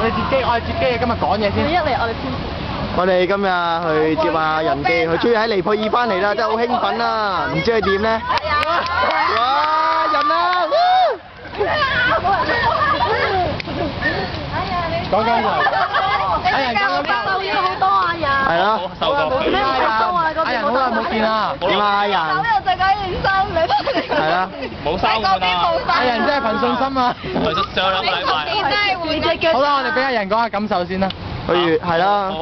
我哋接機今日講嘢先。一嚟我哋先。我哋今日去接下人機，佢終於喺尼泊爾翻嚟啦，真係好興奮啊！唔知佢點咧？哇！人啊！講緊就。哎呀，我瘦咗好多啊人。係咯。收到。咩收啊？阿人好耐冇見啦。點啊，人？又就講件衫你。係啦。冇收㗎啦。阿人真係憑信心啊！上兩個禮拜。好啦，我哋俾阿人講下感受先啦。不如係啦。好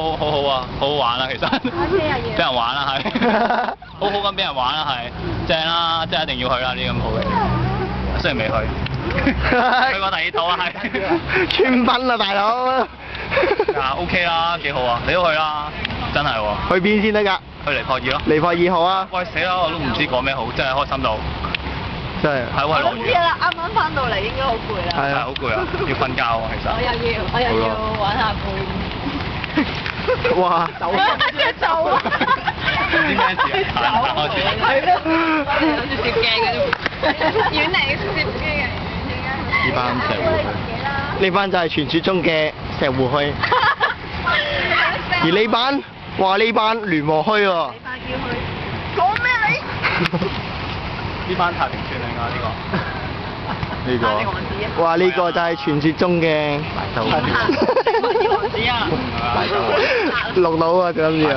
啊，好好玩啊，其實。俾人玩啦，係。好咁俾人玩啦，係。正啦，即係一定要去啦，呢啲咁好嘅。雖然未去。去過第二套啊，係。穿崩啦，大佬。OK 啦，幾好啊，你都去啦，真係喎。去邊先得㗎？去尼泊爾咯。尼泊爾好啊。喂死啦！我都唔知講咩好，真係開心到。真係。係喎，落雨。啦，啱啱翻到嚟應該好攰啦。係啊，好攰啊，要瞓覺喎，其實。我又要玩下背。哇！走啊！走啊！啲咩事啊？開始。係咯。諗住攝鏡嘅啫。遠離攝鏡嘅。呢班石湖墟。呢班就係傳説中嘅石湖墟。而呢班，哇！呢班聯和墟喎。講咩你？呢班太平村嚟㗎呢個。呢個。哇！呢個就係傳説中嘅大洲。綠島啊，就諗住啊。